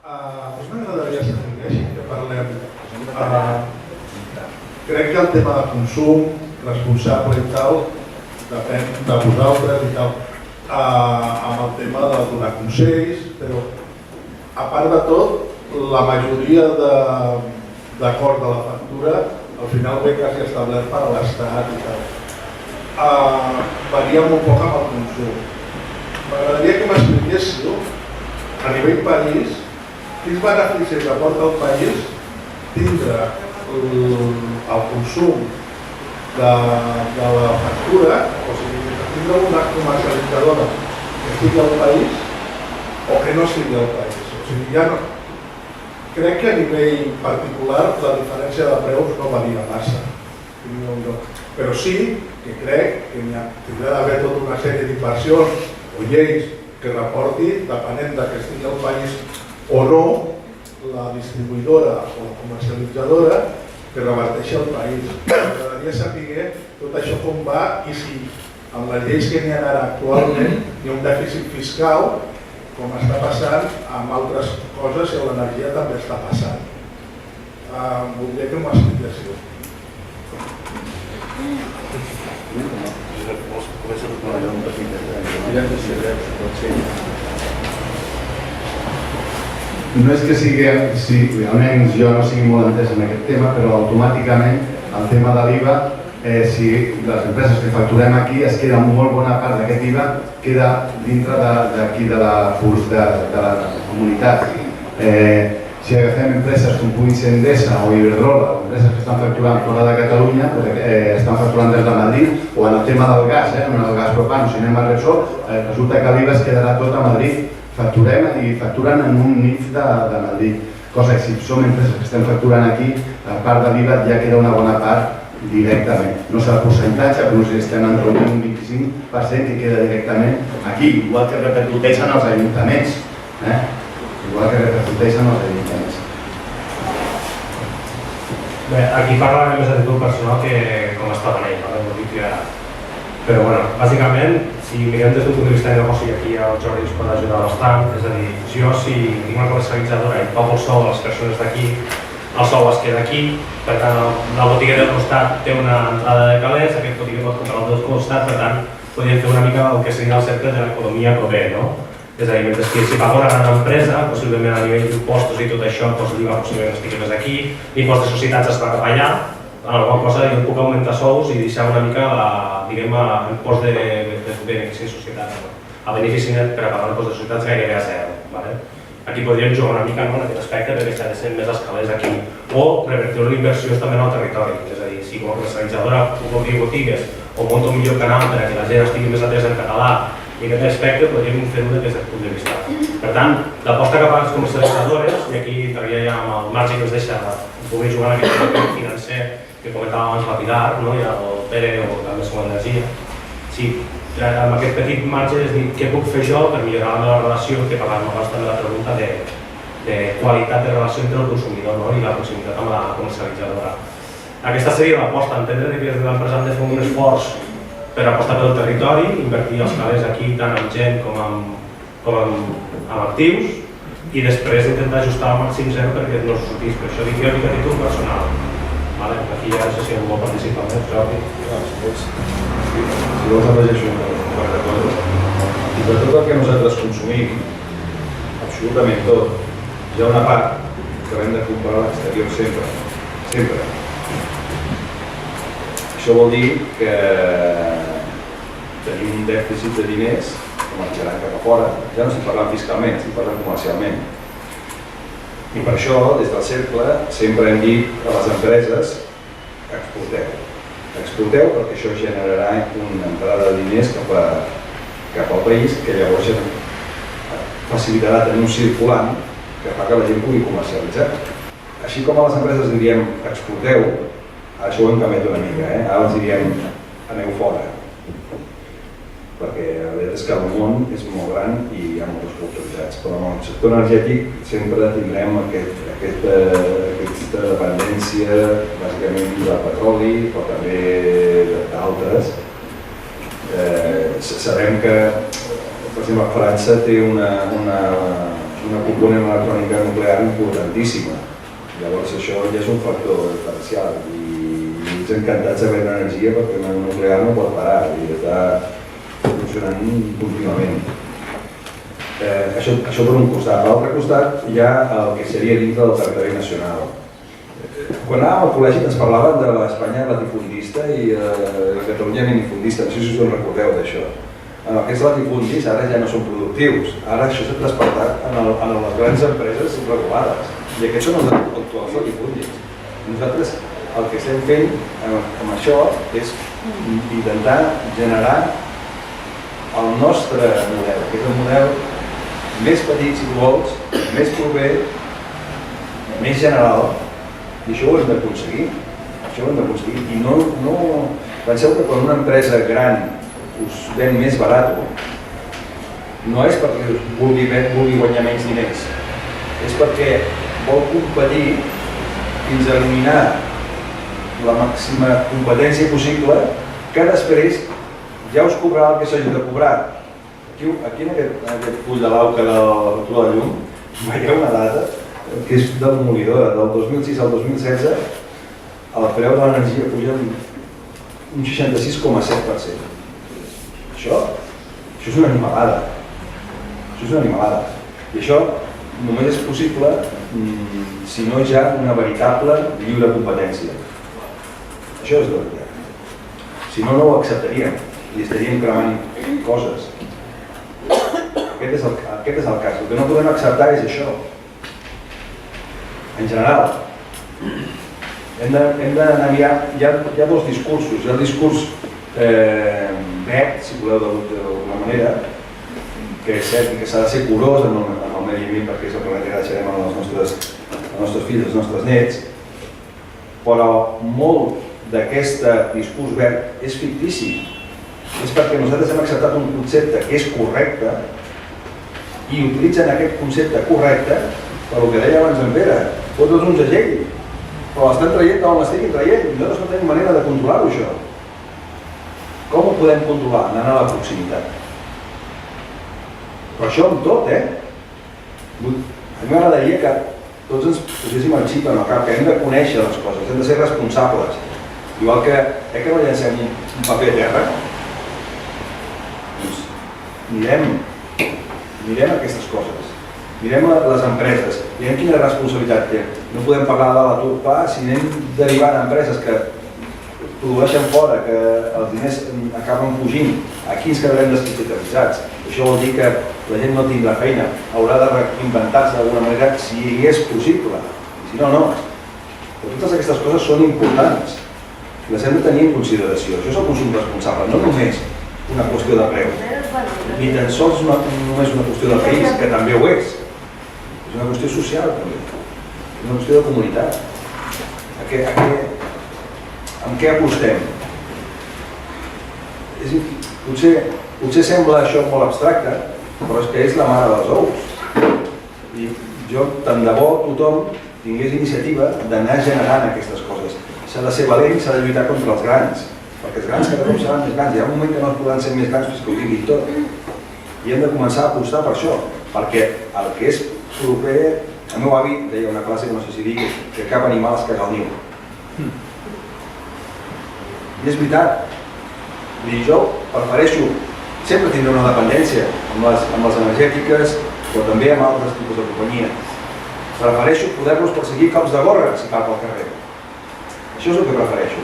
M'agradaria saber, així que parlem. Crec que el tema de consum responsable i tal depèn de vosaltres i tal, amb el tema de donar consells, però a part de tot, la majoria d'acord de la factura al final ve quasi establert per l'Estat i tal. Varia molt poc amb el consum. M'agradaria que m'expliquéssiu a nivell país quins beneficis aporta al país tindre el consum de la factura, o sigui, tindre una comercialitzadora que sigui al país o que no sigui al país. O sigui, ja no... Crec que a nivell particular la diferència de preus no varia massa, però sí que crec que tindrà d'haver tota una sèrie d'inversions o lleis que reporti, depenent de que estigui al país o no, la distribuïdora o la comercialitzadora que reverteixi al país. M'agradaria saber tot això com va i si amb les lleis que n'hi ha ara actualment hi ha un dèficit fiscal, com està passant amb altres coses i l'energia també està passant. Voldria que m'ho expliquéssiu. No és que sigui, almenys jo no sigui molt entès en aquest tema, però automàticament el tema de l'IVA, si les empreses que facturem aquí es queda molt bona part d'aquest IVA queda dintre d'aquí de la comunitat. Si agafem empreses com pugui ser Endesa o Iberdrola, o empreses que estan facturant fora de Catalunya, estan facturant des de Madrid, o en el tema del gas, en el gas propano, si anem a Repsol, resulta que l'IVA es quedarà tot a Madrid. Facturem i facturen en un mig de Madrid, cosa que si som empreses que estem facturant aquí, a part de l'IVA ja queda una bona part directament. No sé el percentatge, però si estem en un 25% que queda directament aquí, igual que repercuteixen els ajuntaments. Igual que repercuteixen els ajuntaments. Bé, aquí parlarem més a títol personal que com està venint, però bueno, bàsicament, si mirem des d'un punt de vista de negoci, aquí el Jordi ens pot ajudar bastant, és a dir, jo si tinc una comercialitzadora i pago el sou a les persones d'aquí, el sou es queda aquí, per tant la botiga del costat té una entrada de calés, aquest botiga pot comprar el del costat, per tant podríem fer una mica el que seria el cercle de l'economia proper, no? És a dir, mentre que si pago una gran empresa, possiblement a nivell d'impostos i tot això, l'IVA possiblement estigui més aquí, l'impost de societats es va cap allà, en alguna cosa jo puc augmentar sous i deixar una mica l'impost de benefici de societats. El benefici net per a pagar l'impost de societats gairebé a zero. Aquí podríem jugar una mica en aquest aspecte perquè s'ha de ser més escalers aquí. O revertir l'inversió també en el territori, és a dir, si com a comercialitzadora puc obrir botigues o monto un millor canal per a que la gent estigui més atesa en català i aquest aspecte podríem fer-ho des d'aquest punt de vista. Per tant, l'aposta cap a les comercialitzadores, i aquí entraria ja amb el marge que ens deixa poder jugar en aquest aspecte financer que comentava abans la Pilar, i el Pere o també som energia. Sí, amb aquest petit marge és dir què puc fer jo per millorar la meva relació, que parlàvem abans també la pregunta de qualitat de relació entre el consumidor i la proximitat amb la comercialitzadora. Aquesta seria l'aposta, entendre que des de l'empresa hem de fer un esforç per apostar pel territori, invertir els calés aquí tant amb gent com amb actius i després intentar ajustar al màxim zero perquè no sortís. Per això dic jo a títol personal. Aquí ja no sé si algú vol participar més, Jordi. Si vols afegeixo una part de coses. I per tot el que nosaltres consumim, absolutament tot, hi ha una part que hem de comprar a l'exterior sempre. Sempre. Això vol dir que tenim un dèficit de diners que marxaran cap a fora. Ja no estic parlant fiscalment, estic parlant comercialment. I per això, des del cercle, sempre hem dit a les empreses exporteu. Exporteu perquè això generarà una entrada de diners cap al país que llavors facilitarà tenir un circulant que fa que la gent pugui comercialitzar. Així com a les empreses diríem exporteu, això ho hem canviat una mica, ara els diríem aneu fora. Perquè la veritat és que el món és molt gran i hi ha moltes oportunitats, però en el sector energètic sempre tindrem aquesta dependència bàsicament del petroli, però també d'altres. Sabem que, per exemple, França té una una component electrònica nuclear importantíssima. Llavors això ja és un factor diferencial i ens encantats de veure energia perquè una nuclear no pot parar i està funcionant contínuament. Això per un costat. Per l'altre costat hi ha el que seria dintre del territori nacional. Quan anàvem al col·legi ens parlaven de l'Espanya latifundista i Catalunya minifundista, no sé si us en recordeu d'això. Aquests latifundis ara ja no són productius, ara això s'ha traspassat en les grans empreses regulades i aquests són els actuals latifundis. Nosaltres el que estem fent amb això és intentar generar el nostre model, que és el model més petit, si tu vols, més proper, més general, i això ho hem d'aconseguir. Això ho hem d'aconseguir. I no penseu que quan una empresa gran us ven més barat, no és perquè vulgui guanyar menys diners, és perquè vol competir fins a eliminar la màxima competència possible que després ja us cobrarà el que s'hagi de cobrar. Aquí en aquest full de l'auca de la factura de llum veieu una data que és demolidora. Del 2006 al 2016 el preu de l'energia puja un 66,7%. Això és una animalada. Això és una animalada. I això només és possible si no hi ha una veritable lliure competència. Això és la veritat. Si no, no ho acceptaríem i estaríem cremant coses. Aquest és el cas. El que no podem acceptar és això. En general, hem d'anar mirant, hi ha dos discursos. Hi ha el discurs verd, si voleu d'alguna manera, que és cert que s'ha de ser curós en el medi ambient perquè és el que deixarem als nostres fills, als nostres nets, però molt d'aquest discurs verd és fictici. És perquè nosaltres hem acceptat un concepte que és correcte i utilitzen aquest concepte correcte per el que deia abans en Pere, fotos un segell, però l'estan traient d'on l'estiguin traient, nosaltres no tenim manera de controlar-ho això. Com ho podem controlar? Anant a la proximitat. Però això amb tot, A mi m'agradaria que tots ens poséssim el xip en el cap, que hem de conèixer les coses, hem de ser responsables. Igual que no llancem un paper a terra, doncs mirem aquestes coses, mirem les empreses, mirem quina responsabilitat té. No podem parlar de l'atur pa si anem derivant a empreses que produeixen fora, que els diners acaben fugint. Aquí ens quedarem descapitalitzats. Això vol dir que la gent no tindrà feina, haurà de reinventar-se d'alguna manera si hi és possible. Si no, no. Però totes aquestes coses són importants. Les hem de tenir en consideració. Això és el consum responsable, no només una qüestió de preu, ni tan sols només una qüestió de país, que també ho és. És una qüestió social, també. És una qüestió de comunitat. Amb què apostem? Potser sembla això molt abstracte, però és que és la mare dels ous. I jo, tant de bo, tothom tingués iniciativa d'anar generant aquestes coses. S'ha de ser valent, s'ha de lluitar contra els grans, perquè els grans cada cop seran més grans. Hi ha un moment que no es podran ser més grans fins que ho tinguin tot. I hem de començar a apostar per això, perquè el que és proper... El meu avi deia una frase que no sé si digui, que cap animal es caga al niu. I és veritat. I jo prefereixo sempre tindre una dependència amb les energètiques, però també amb altres tipus de companyia. Prefereixo poder-los perseguir cops de gorra si cal pel carrer. Això és el que prefereixo.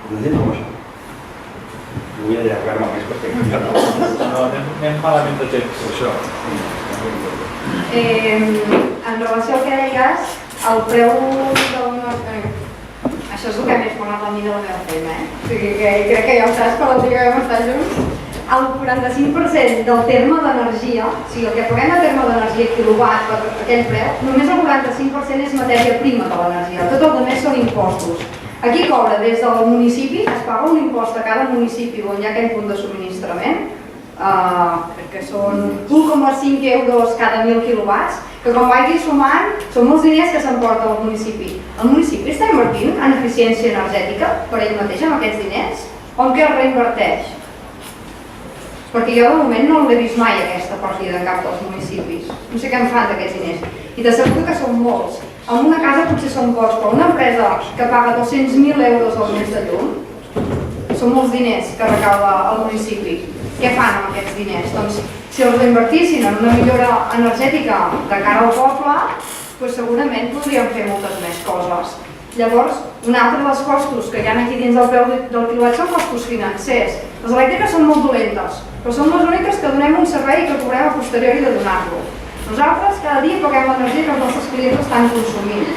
De gent com això. No vull allargar-me més perquè no, anem malament de temps. Això. En relació al que deies, el preu d'una... Això és el que més m'agrada a mi de la meva feina, O sigui que crec que ja ho saps per l'altre que vam estar junts. El 45% del terme d'energia, o sigui, el que paguem a terme d'energia quilowatt per aquell preu, només el 45% és matèria prima de l'energia, tot el que més són impostos. Aquí cobra des del municipi, es paga un impost a cada municipi on hi ha aquell punt de subministrament, crec que són 1,5 euros cada 1.000 quilowatts, que quan vagi sumant són molts diners que s'emporta al municipi. El municipi està invertint en eficiència energètica per ell mateix amb aquests diners? O en què el reinverteix? perquè jo de moment no l'he vist mai aquesta partida en cap dels municipis. No sé què en fan d'aquests diners. I t'asseguro que són molts. En una casa potser són pocs, però una empresa que paga 200.000 euros al mes de llum, són molts diners que recauda el municipi. Què fan amb aquests diners? Doncs si els reinvertissin en una millora energètica de cara al poble, doncs segurament podríem fer moltes més coses. Llavors, un altre dels costos que hi ha aquí dins del preu del quilowatt són costos financers. Les elèctriques són molt dolentes, però són les úniques que donem un servei que cobrem a posteriori de donar-lo. Nosaltres cada dia paguem l'energia que els nostres clients estan consumint,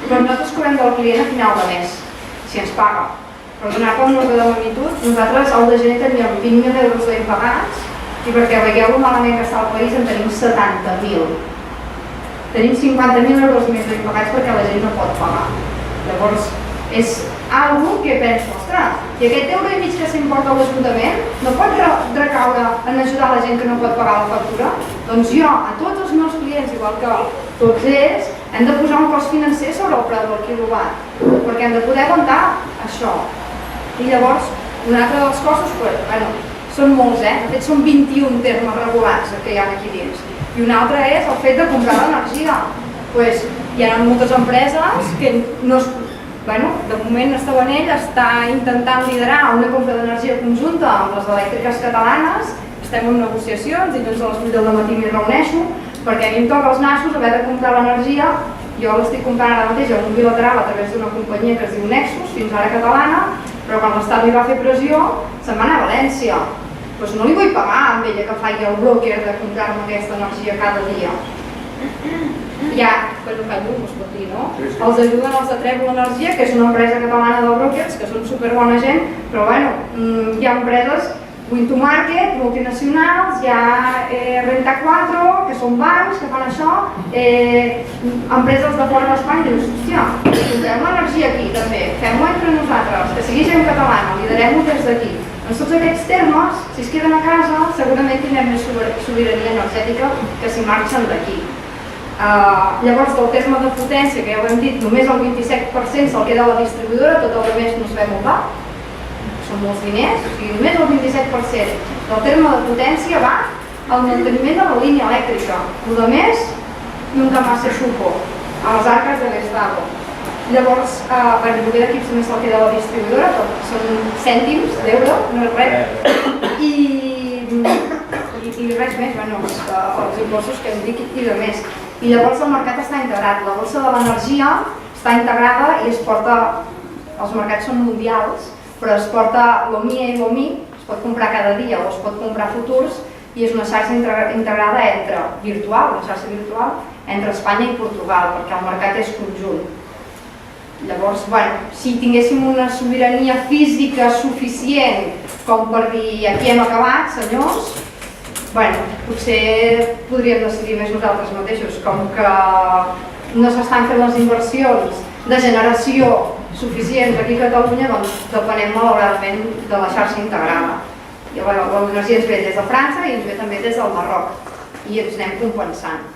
però nosaltres cobrem del client a final de mes, si ens paga. Per donar-te un ordre de magnitud, nosaltres al de gener teníem 20.000 euros d'impagats i perquè veieu malament que està el país en tenim 70.000. Tenim 50.000 euros més d'impagats perquè la gent no pot pagar. Llavors, és algo que penso, ostres, i aquest €1,5 que s'importa a l'Ajuntament no pot recaure en ajudar la gent que no pot pagar la factura? Doncs jo, a tots els meus clients, igual que tots ells, hem de posar un cost financer sobre el preu del quilowatt, perquè hem de poder aguantar això. I llavors, un altre dels costos, són molts, de fet són 21 termes regulats que hi ha aquí dins. I un altre és el fet de comprar l'energia. Hi ha moltes empreses que de moment Estavanell està intentant liderar una compra d'energia conjunta amb les elèctriques catalanes. Estem en negociacions, dilluns a les 8 del matí m'hi reuneixo, perquè a mi em toca els nassos haver de comprar l'energia. Jo l'estic comprant ara mateix en un bilateral a través d'una companyia que es diu Nexus, fins ara catalana, però quan l'Estat li va fer pressió, se'n va anar a València. Doncs no li vull pagar amb ella que faci el broker de comprar-me aquesta energia cada dia. Ja, quan no fa llum, es pot dir, no? Els ajuden els de Trèvol Energia, que és una empresa catalana de brokers, que són superbona gent, però hi ha empreses Win to Market, multinacionals, hi ha Renta 4, que són bancs que fan això, empreses de fora d'Espanya, i dius, hòstia, comprem l'energia aquí també, fem-ho entre nosaltres, que sigui gent catalana, liderem-ho des d'aquí. En tots aquests termes, si es queden a casa, segurament tindrem més sobirania energètica que si marxen d'aquí. Llavors, del terme de potència, que ja ho hem dit, només el 27% se'l queda a la distribuïdora, tot el més no sabem on va. Són molts diners, o sigui, només el 27% del terme de potència va al manteniment de la línia elèctrica. El de més, nunca más se supo, a les arques de l'Estado. Llavors, el lloguer d'equips només se'l queda a la distribuïdora, però són cèntims d'euro, no és res. I res més, els impostos que em dic i de més. I llavors el mercat està integrat, la borsa de l'energia està integrada i es porta, els mercats són mundials, però es porta l'OMI i l'OMI, es pot comprar cada dia o es pot comprar futurs i és una xarxa integrada virtual, una xarxa virtual entre Espanya i Portugal, perquè el mercat és conjunt. Llavors, si tinguéssim una sobirania física suficient com per dir aquí hem acabat, senyors, potser podríem decidir més nosaltres mateixos, com que no s'estan fent les inversions de generació suficients aquí a Catalunya, doncs depenem malauradament de la xarxa integrada. L'energia ens ve des de França i ens ve també des del Marroc i ens anem compensant.